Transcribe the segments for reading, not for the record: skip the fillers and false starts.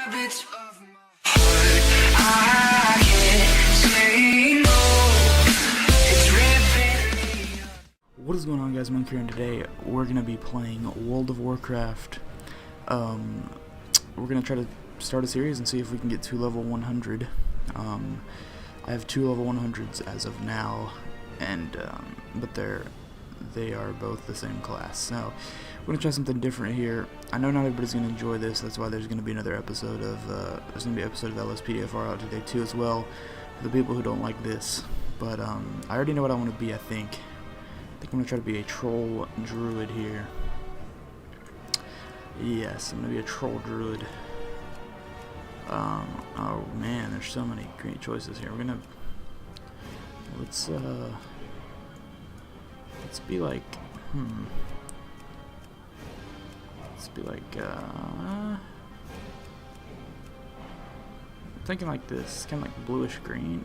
habits of my heart. I can't say no. It's ripping me up. What is going on, guys? Monk here, and today we're gonna be playing World of Warcraft. We're gonna try to start a series and see if we can get to level 100. I have 2 level 100s as of now, and but they are both the same class. So we're gonna try something different here. I know not everybody's gonna enjoy this. That's why there's gonna be another episode of LSPDFR out today too, as well, for the people who don't like this. But I already know what I want to be. I think I'm gonna try to be a troll druid here. Yes, I'm gonna be a troll druid. Oh man, there's so many great choices here. Let's be like, I'm thinking like this, kind of like bluish green.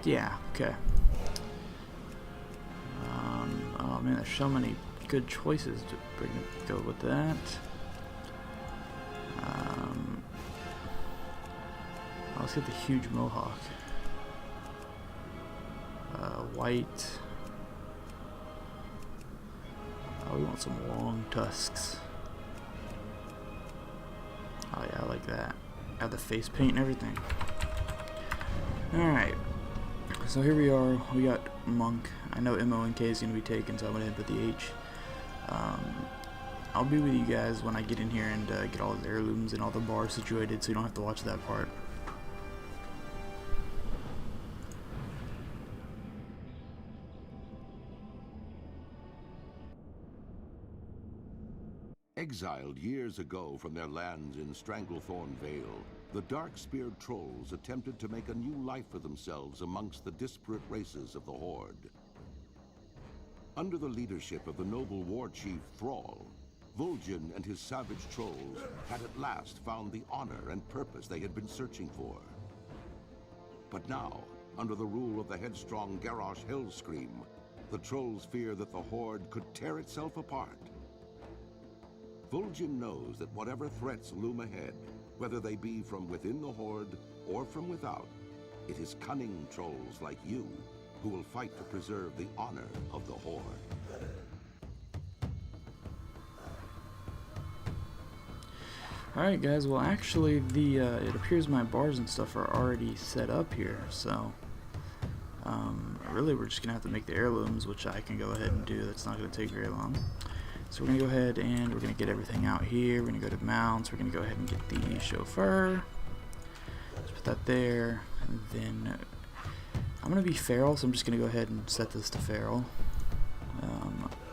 Yeah, okay. Oh man, there's so many good choices to go with that. Let's get the huge mohawk. White. Oh, we want some long tusks. Oh yeah, I like that. Have the face paint and everything. Alright. So here we are. We got Monk. I know MONK is going to be taken, so I went ahead and put the H. I'll be with you guys when I get in here and get all the heirlooms and all the bars situated, so you don't have to watch that part. Exiled years ago from their lands in Stranglethorn Vale, the dark-speared trolls attempted to make a new life for themselves amongst the disparate races of the Horde. Under the leadership of the noble war chief Thrall, Vol'jin and his savage trolls had at last found the honor and purpose they had been searching for. But now, under the rule of the headstrong Garrosh Hellscream, the trolls fear that the Horde could tear itself apart. Vol'jin knows that whatever threats loom ahead, whether they be from within the Horde or from without, it is cunning trolls like you who will fight to preserve the honor of the Horde. Alright guys, well actually it appears my bars and stuff are already set up here, so really we're just gonna have to make the heirlooms, which I can go ahead and do. That's not gonna take very long. So we're gonna go ahead and we're gonna get everything out here. We're gonna go to mounts. We're gonna go ahead and get the chauffeur. Let's put that there, and then I'm gonna be feral, so I'm just gonna go ahead and set this to feral.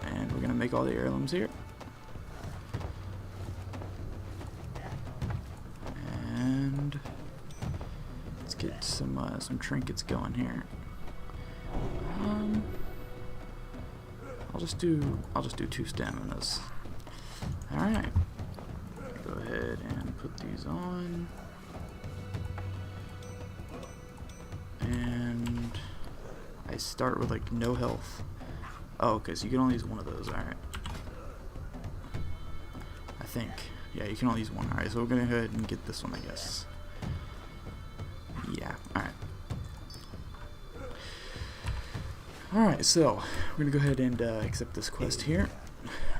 And we're gonna make all the heirlooms here. And let's get some trinkets going here. I'll just do 2 staminas. Alright. Go ahead and put these on. And I start with like no health. Oh, okay, so you can only use one of those, alright. I think. Yeah, you can only use one. Alright, so we're gonna go ahead and get this one, I guess. Yeah, alright. Alright, so we're gonna go ahead and accept this quest here.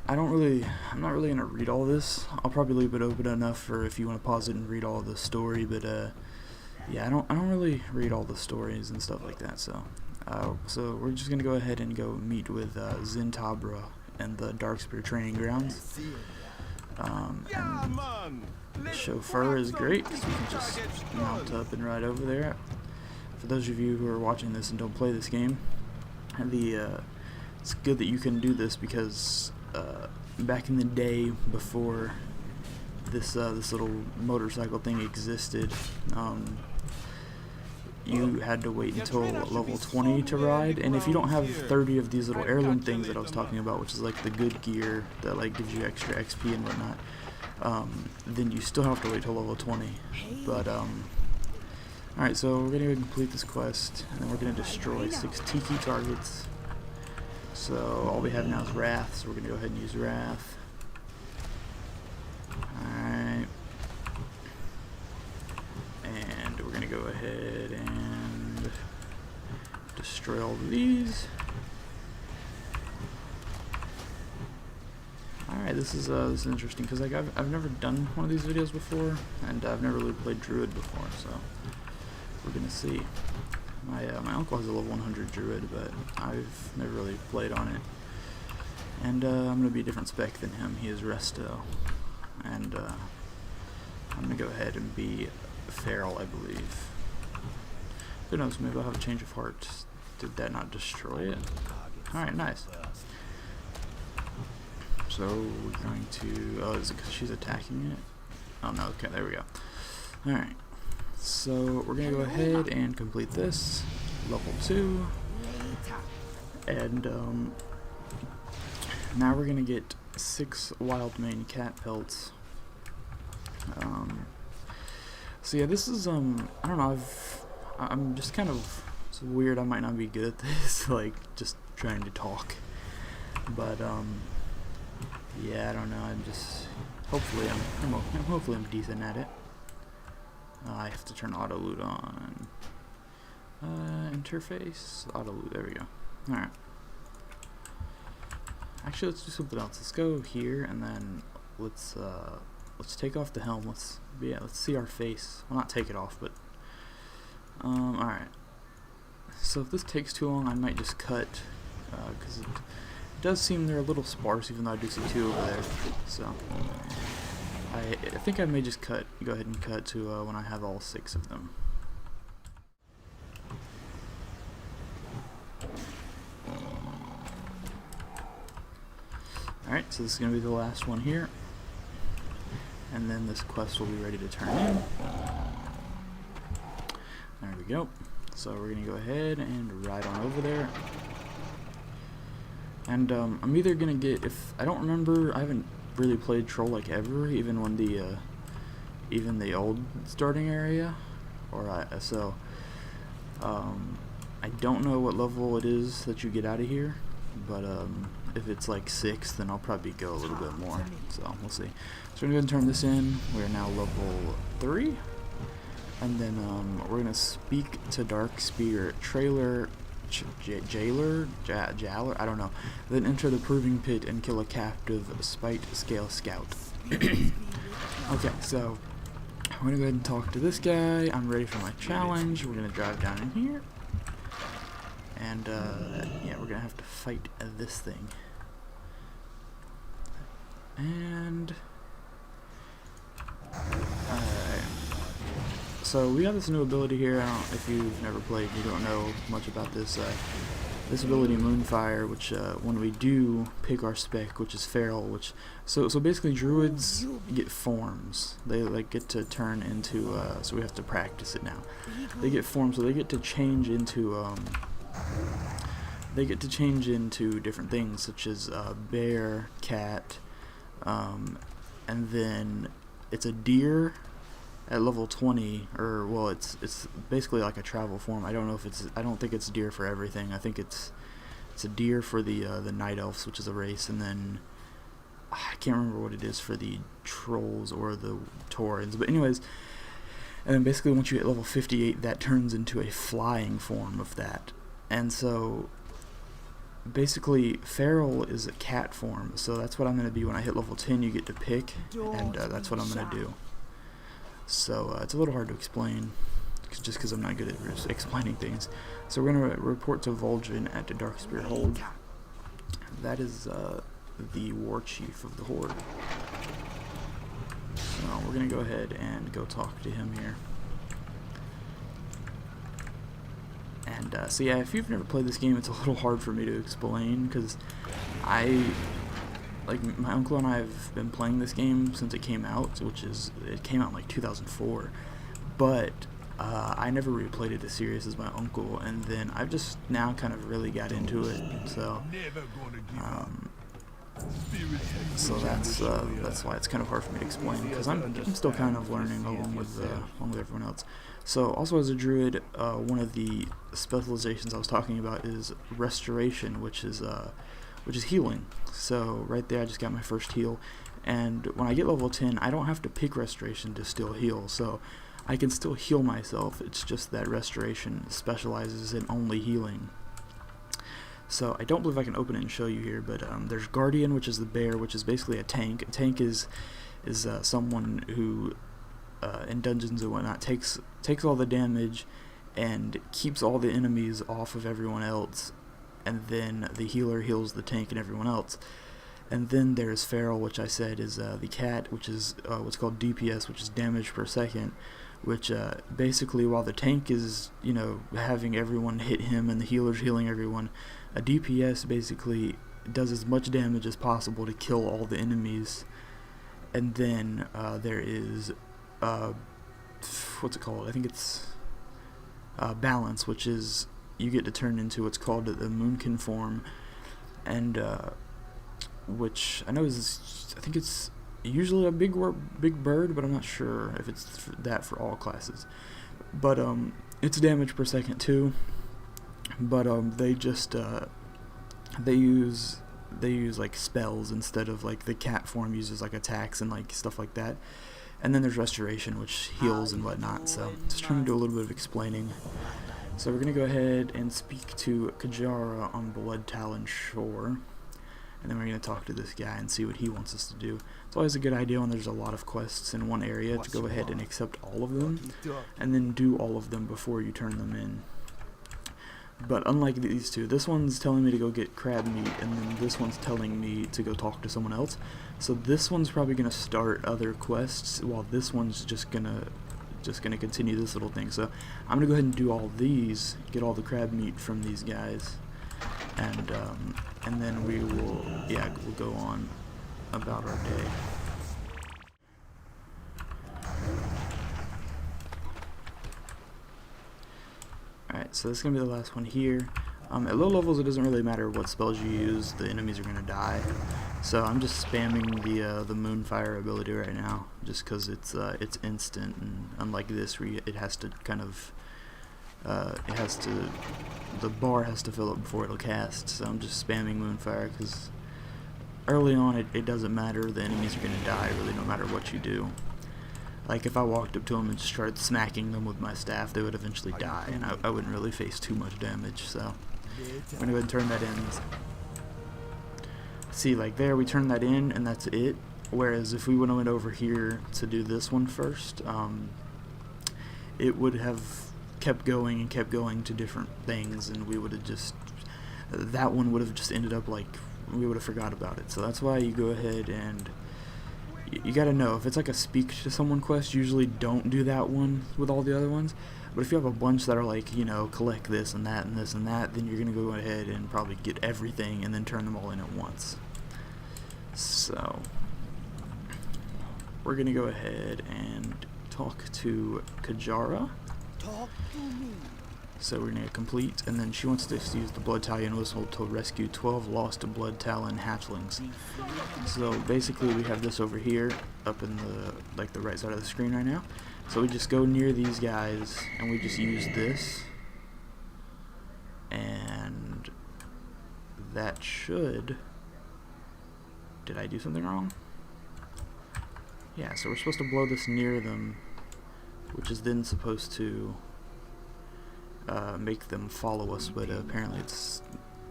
I'm not really gonna read all this. I'll probably leave it open enough for if you want to pause it and read all the story, but yeah, I don't really read all the stories and stuff like that. So so we're just gonna go ahead and go meet with Zintabra and the Darkspear training grounds. And the chauffeur is great because we can just mount up and ride over there. For those of you who are watching this and don't play this game, it's good that you can do this because back in the day before this little motorcycle thing existed, you had to wait until level 20 to ride, and if you don't have 30 of these little heirloom things that I was talking about, which is like the good gear that like gives you extra XP and whatnot, then you still have to wait till level 20. But alright, so we're gonna complete this quest, and then we're gonna destroy 6 Tiki targets. So all we have now is Wrath, so we're going to go ahead and use Wrath. Alright. And we're going to go ahead and destroy all of these. Alright, this is interesting because like I've never done one of these videos before, and I've never really played Druid before, so we're gonna see. My uncle has a level 100 Druid, but I've never really played on it, and I'm gonna be a different spec than him. He is Resto, and I'm gonna go ahead and be Feral, I believe. Who knows? Maybe I'll have a change of heart. Did that not destroy it? Alright, nice. So we're going to, oh, is it because she's attacking it? Oh no, okay, there we go. Alright, so we're going to go ahead and complete this, level 2, and now we're going to get 6 wild mane cat pelts. So yeah, this is, I don't know, I'm just kind of, it's weird, I might not be good at this, like, just trying to talk, but, yeah, I don't know. I'm just hopefully I'm decent at it. I have to turn auto loot on. Interface auto loot. There we go. All right. Actually, let's do something else. Let's go here and then let's take off the helm. Let's see our face. Well, not take it off, but all right. So if this takes too long, I might just cut because it does seem they're a little sparse, even though I do see 2 over there. So I think I may just go ahead and cut to when I have all 6 of them. Alright, so this is going to be the last one here, and then this quest will be ready to turn in. There we go. So we're going to go ahead and ride on over there. And I'm either gonna get, if I don't remember, I haven't really played Troll like ever, even when even the old starting area, so I don't know what level it is that you get out of here, but if it's like 6, then I'll probably go a little bit more. So we'll see. So we're gonna go ahead and turn this in. We're now level 3, and then we're gonna speak to Dark Spirit Trailer. Jailer, I don't know. Then enter the proving pit and kill a captive spite scale scout. Okay, so we're gonna go ahead and talk to this guy. I'm ready for my challenge. We're gonna drive down in here, and yeah, we're gonna have to fight this thing. And so we got this new ability here. If you've never played, you don't know much about this. This ability, Moonfire, which when we do pick our spec, which is Feral, which so basically Druids get forms. They like get to turn into. So we have to practice it now. They get forms, so they get to change into. They get to change into different things, such as bear, cat, and then it's a deer. At level 20, or well, it's basically like a travel form. I don't know if I don't think it's deer for everything. I think it's a deer for the night elves, which is a race, and then I can't remember what it is for the trolls or the taurens. But anyways, and then basically once you hit level 58, that turns into a flying form of that. And so basically Feral is a cat form. So that's what I'm gonna be when I hit level 10. You get to pick, and that's what I'm gonna do. So it's a little hard to explain, just because I'm not good at explaining things. So we're going to report to Vol'jin at the Dark Spear Hold. That is the war chief of the Horde. So we're going to go ahead and go talk to him here. And so yeah, if you've never played this game, it's a little hard for me to explain, because like my uncle and I have been playing this game since it came out, it came out in like 2004, but I never replayed it as serious as my uncle, and then I've just now kind of really got into it. So So that's why it's kind of hard for me to explain, because I'm still kind of learning along with everyone else. So also as a druid, one of the specializations I was talking about is restoration, which is healing. So right there I just got my first heal, and when I get level 10 I don't have to pick restoration to still heal, so I can still heal myself. It's just that restoration specializes in only healing. So I don't believe I can open it and show you here, but there's Guardian, which is the bear, which is basically a tank. A tank is someone who in dungeons and whatnot takes all the damage and keeps all the enemies off of everyone else, and then the healer heals the tank and everyone else. And then there's Feral, which I said is the cat, which is what's called DPS, which is damage per second, which basically while the tank is, you know, having everyone hit him and the healer's healing everyone, a DPS basically does as much damage as possible to kill all the enemies. And then there is what's it called? I think it's balance, which is you get to turn into what's called the Moonkin form, and which I know is, I think it's usually a big bird, but I'm not sure if it's that for all classes. But it's damage per second too. But they just they use like spells instead of like the cat form uses like attacks and like stuff like that. And then there's restoration, which heals and whatnot. So just trying to do a little bit of explaining. So we're gonna go ahead and speak to Kajara on Blood Talon Shore, and then we're gonna talk to this guy and see what he wants us to do. It's always a good idea when there's a lot of quests in one area to go ahead and accept all of them, and then do all of them before you turn them in. But unlike these two, this one's telling me to go get crab meat, and then this one's telling me to go talk to someone else. So this one's probably gonna start other quests, while this one's just gonna continue this little thing. So I'm gonna go ahead and do all these, get all the crab meat from these guys, and then we'll go on about our day. Alright, so this is going to be the last one here. At low levels it doesn't really matter what spells you use, the enemies are going to die. So I'm just spamming the Moonfire ability right now, just because it's instant, and unlike this where it has to kind of, the bar has to fill up before it'll cast. So I'm just spamming Moonfire because early on it doesn't matter, the enemies are going to die really no matter what you do. Like if I walked up to them and just started smacking them with my staff, they would eventually die, and I wouldn't really face too much damage. So I'm gonna go ahead and turn that in. See, like there, we turned that in, and that's it. Whereas if we went over here to do this one first, it would have kept going and kept going to different things, and we would have just, that one would have just ended up like we would have forgot about it. So that's why you go ahead and you gotta know, if it's like a speak to someone quest, usually don't do that one with all the other ones. But if you have a bunch that are like, you know, collect this and that and this and that, then you're gonna go ahead and probably get everything and then turn them all in at once. So we're gonna go ahead and talk to Kajara. Talk to me. So we're gonna complete, and then she wants us to use the Blood Talon whistle to rescue 12 lost Blood Talon hatchlings. So basically we have this over here, up in the right side of the screen right now. So we just go near these guys, and we just use this, and that should, did I do something wrong? Yeah, so we're supposed to blow this near them, which is then supposed to make them follow us, but apparently it's,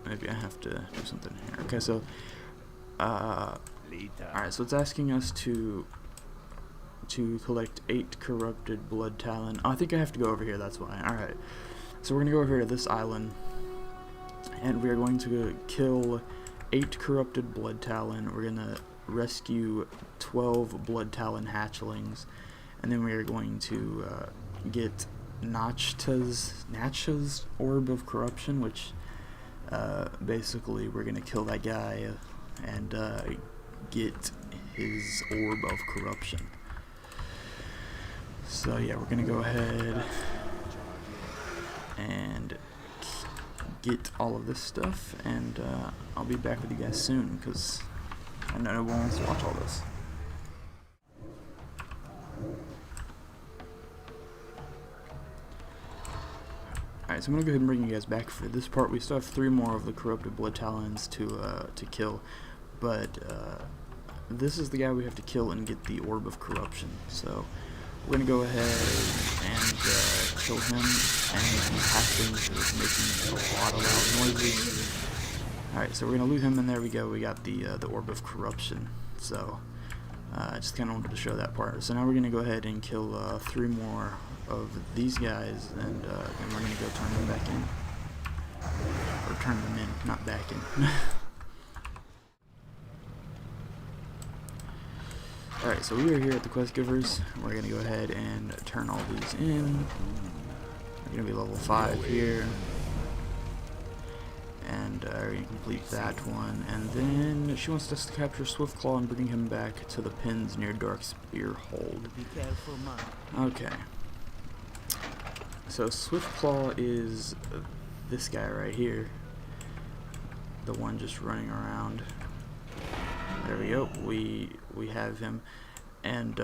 maybe I have to do something here. Okay, so alright, so it's asking us to collect 8 corrupted Blood Talon. Oh, I think I have to go over here, that's why. Alright, so we're gonna go over here to this island, and we're going to kill 8 corrupted Blood Talon. We're gonna rescue 12 Blood Talon hatchlings, and then we are going to get Natcha's Orb of Corruption, which basically we're gonna kill that guy and get his Orb of Corruption. So yeah, we're gonna go ahead and get all of this stuff, and I'll be back with you guys soon, because and no one wants to watch all this. Alright, so I'm gonna go ahead and bring you guys back for this part. We still have 3 more of the corrupted blood talons to kill, but this is the guy we have to kill and get the orb of corruption. So we're gonna go ahead and kill him, and passing is making a lot of loud noises. Alright, so we're gonna loot him, and there we go. We got the orb of corruption. So I just kind of wanted to show that part. So now we're gonna go ahead and kill 3 more of these guys, and then we're gonna go turn them back in, or turn them in, not back in. Alright, so we are here at the quest givers. We're gonna go ahead and turn all these in. We're gonna be level 5 here, and we're gonna complete that one. And then she wants us to capture Swiftclaw and bring him back to the pins near Darkspear Hold. Be careful, man. Okay. So Swiftclaw is this guy right here, the one just running around. There we go. We have him, and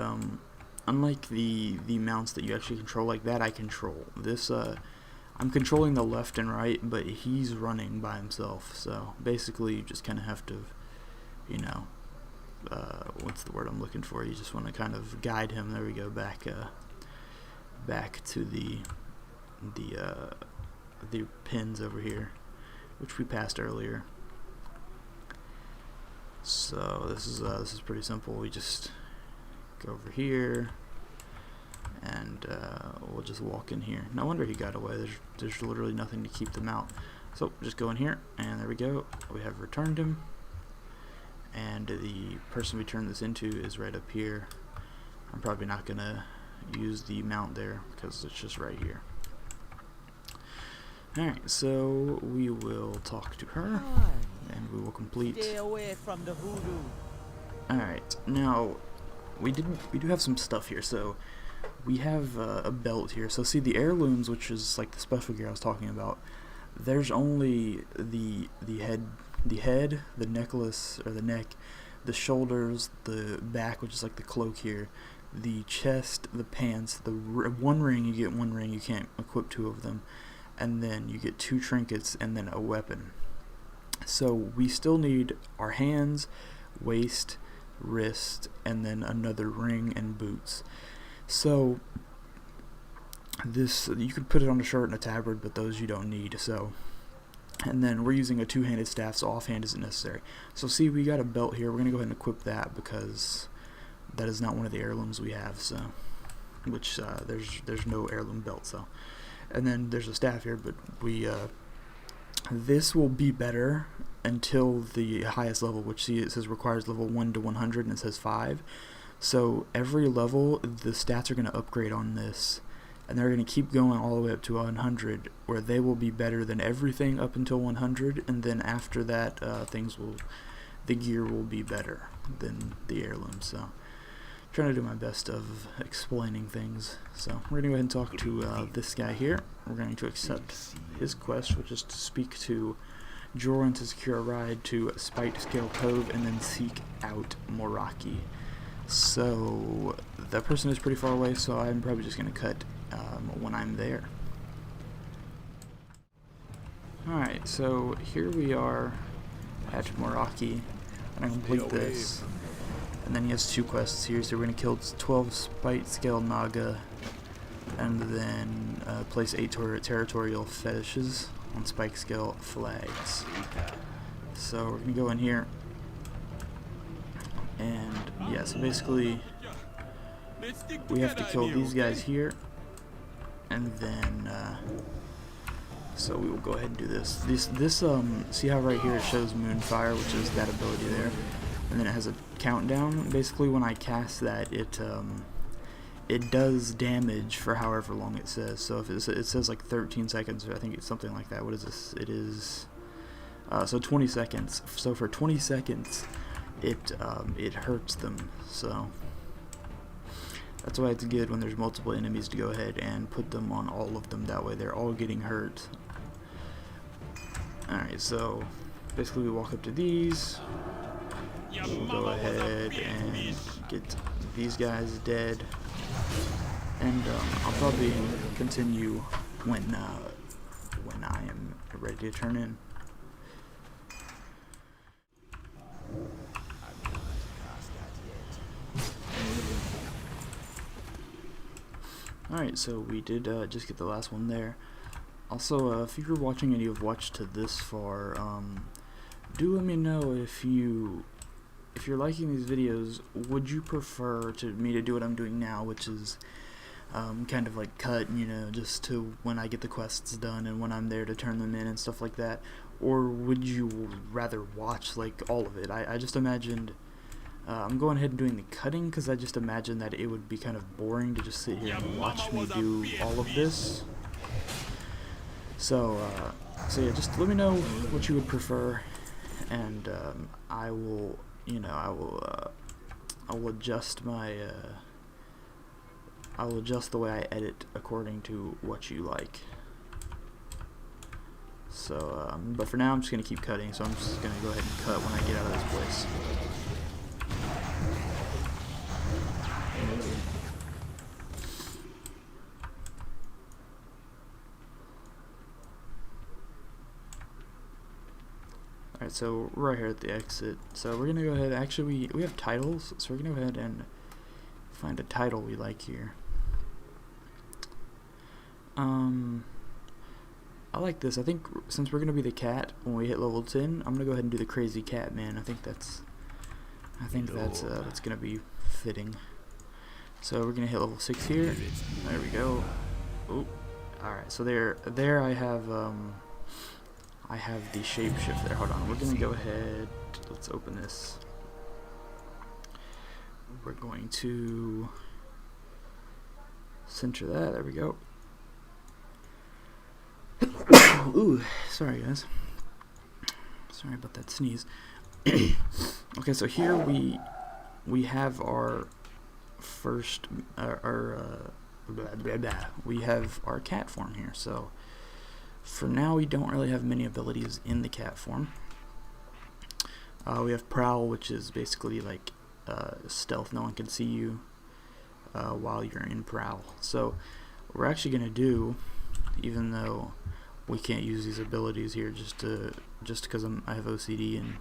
unlike the mounts that you actually control like that, I control this. I'm controlling the left and right, but he's running by himself. So basically, you just kind of have to, you know, what's the word I'm looking for? You just want to kind of guide him. There we go. Back to the pins over here, which we passed earlier. So this is pretty simple. We just go over here, and we'll just walk in here. No wonder he got away. There's literally nothing to keep them out. So just go in here, and there we go. We have returned him, and the person we turned this into is right up here. I'm probably not gonna use the mount there because it's just right here. Alright, so we will talk to her, and we will complete. Stay away from the hoodoo. Alright, now we do have some stuff here. So we have a belt here. So see, the heirlooms, which is like the special gear I was talking about, there's only the head, the necklace or the neck, the shoulders, the back, which is like the cloak here, the chest, the pants, the one ring. You get one ring. You can't equip 2 of them. And then you get 2 trinkets and then a weapon. So we still need our hands, waist, wrist, and then another ring and boots. So this, you could put it on a shirt and a tabard, but those you don't need. So, and then we're using a 2-handed staff, so offhand isn't necessary. So see, we got a belt here. We're gonna go ahead and equip that because that is not one of the heirlooms we have. So, which there's no heirloom belt. So. And then there's a staff here, but we this will be better until the highest level, which see, it says requires level 1 to 100, and it says 5. So every level the stats are going to upgrade on this, and they're going to keep going all the way up to 100, where they will be better than everything up until 100, and then after that the gear will be better than the heirloom. So trying to do my best of explaining things. So we're going to go ahead and talk to this guy here. We're going to accept his quest, which is to speak to Joran to secure a ride to Spikescale Cove and then seek out Moraki. So that person is pretty far away, so I'm probably just going to cut when I'm there. Alright, so here we are at Moraki. I'm going to complete this. And then he has 2 quests here, so we're going to kill 12 Spite Scale Naga, and then place 8 territorial fetishes on Spike Scale flags. So we're going to go in here, and yeah, so basically we have to kill these guys here, and then so we will go ahead and do this. This see how right here it shows Moonfire, which is that ability there, and then it has a countdown. Basically, when I cast that, it does damage for however long it says. So if it says like 13 seconds, I think it's something like that. What is this? It is so 20 seconds. So for 20 seconds, it hurts them. So that's why it's good when there's multiple enemies to go ahead and put them on all of them. That way they're all getting hurt. Alright, so basically we walk up to these, we'll go ahead and get these guys dead, and I'll probably continue when I am ready to turn in. Alright, so we did just get the last one there. Also, if you're watching and you've watched to this far, do let me know if you're liking these videos. Would you prefer me to do what I'm doing now, which is kind of like cut, you know, just to when I get the quests done and when I'm there to turn them in and stuff like that? Or would you rather watch like all of it? I just imagined I'm going ahead and doing the cutting because I just imagined that it would be kind of boring to just sit here and watch me do all of this. So yeah, just let me know what you would prefer, and I will adjust the way I edit according to what you like. So, but for now I'm just gonna keep cutting. So I'm just gonna go ahead and cut when I get out of this place. Alright, so right here at the exit. So we're gonna go ahead, actually we have titles, so we're gonna go ahead and find a title we like here. I like this. I think since we're gonna be the cat when we hit level 10, I'm gonna go ahead and do the crazy cat man. I think that's gonna be fitting. So we're gonna hit level 6 here. There we go. Oh, alright, so there I have the shapeshift there. Hold on, we're gonna go ahead, let's open this. We're going to center that, there we go. Ooh, sorry guys. Sorry about that sneeze. Okay, so here we have our first, we have our cat form here. So for now we don't really have many abilities in the cat form. We have prowl, which is basically like stealth. No one can see you while you're in prowl. So what we're actually gonna do, even though we can't use these abilities here just because I have OCD and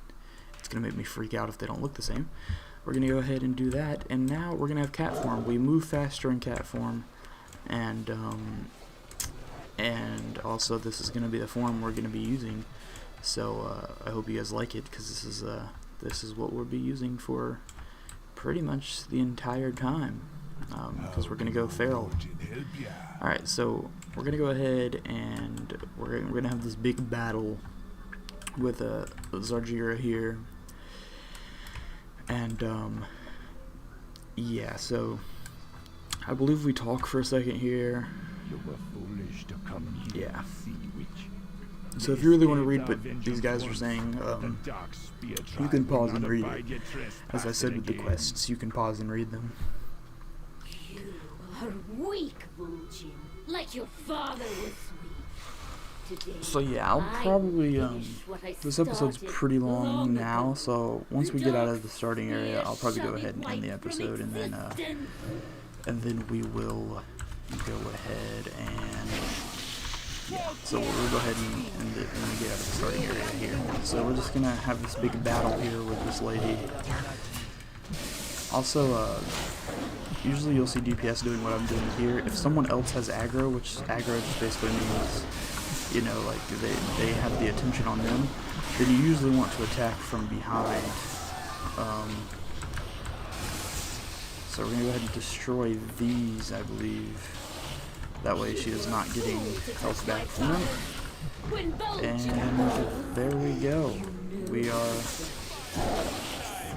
it's gonna make me freak out if they don't look the same, we're gonna go ahead and do that. And now we're gonna have cat form. We move faster in cat form, and also this is gonna be the form we're gonna be using. So I hope you guys like it, because this is what we'll be using for pretty much the entire time, because we're gonna go feral. Alright, so we're gonna go ahead and we're gonna have this big battle with Zargira here, and yeah, so I believe we talk for a second here. Yeah. So if you really want to read what these guys are saying, you can pause and read it. As I said with the quests, you can pause and read them. You are weak, Vulcan, like your father was weak. Today, So yeah, I'll probably, this episode's pretty long now, so once we get out of the starting area, I'll probably go ahead and end the episode, and then we will go ahead and, yeah, so we'll go ahead and end it when we get out of the starting area here. So we're just gonna have this big battle here with this lady. Also, usually you'll see DPS doing what I'm doing here. If someone else has aggro, which aggro just basically means, you know, like they have the attention on them, then you usually want to attack from behind. So we're gonna go ahead and destroy these, I believe. That way she is not getting health back from them. And there we go. We are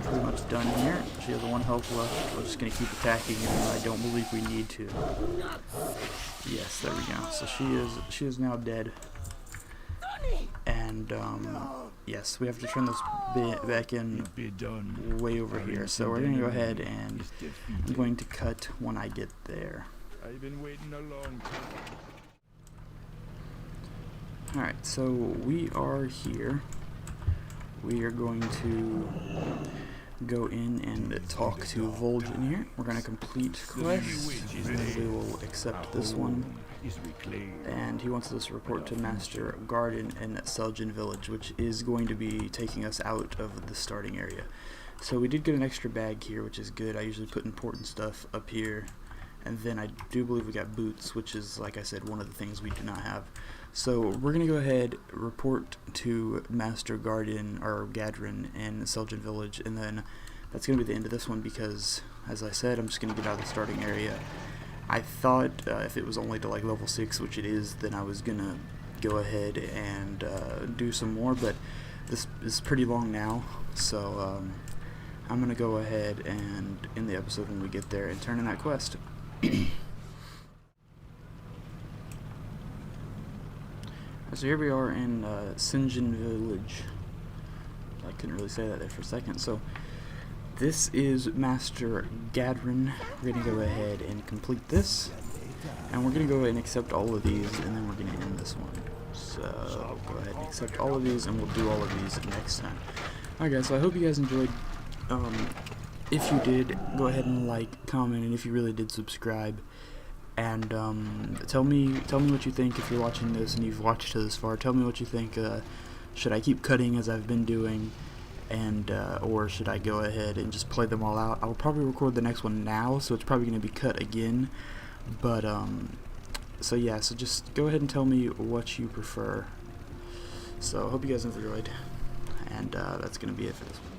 pretty much done here. She has 1 health left. We're just going to keep attacking, even though I don't believe we need to. Yes, there we go. So she is now dead. And yes, we have to turn this bit back in way over here. So we're going to go ahead and I'm going to cut when I get there. I've been waiting a long time. Alright, so we are here. We are going to go in and talk to Vol'jin here. We're gonna complete quest, and then we will accept this one. Is reclaimed. And he wants us to report to Master Garden in Seljan Village, which is going to be taking us out of the starting area. So we did get an extra bag here, which is good. I usually put important stuff up here, and then I do believe we got boots, which is, like I said, one of the things we do not have. So we're gonna go ahead, report to Master Garden or Gadrin in Seljan Village, and then that's gonna be the end of this one because, as I said, I'm just gonna get out of the starting area. I thought if it was only to like level 6, which it is, then I was gonna go ahead and do some more, but this is pretty long now, so I'm gonna go ahead and end the episode when we get there and turn in that quest. So here we are in Sinjin Village. I couldn't really say that there for a second. So this is Master Gadrin. We're going to go ahead and complete this. And we're going to go ahead and accept all of these, and then we're going to end this one. So go ahead and accept all of these, and we'll do all of these next time. Alright guys, so I hope you guys enjoyed. If you did, go ahead and like, comment, and if you really did, subscribe. And tell me what you think if you're watching this and you've watched to this far. Tell me what you think. Should I keep cutting as I've been doing, and or should I go ahead and just play them all out? I'll probably record the next one now, so it's probably going to be cut again. But so yeah, so just go ahead and tell me what you prefer. So I hope you guys enjoyed, and that's going to be it for this one.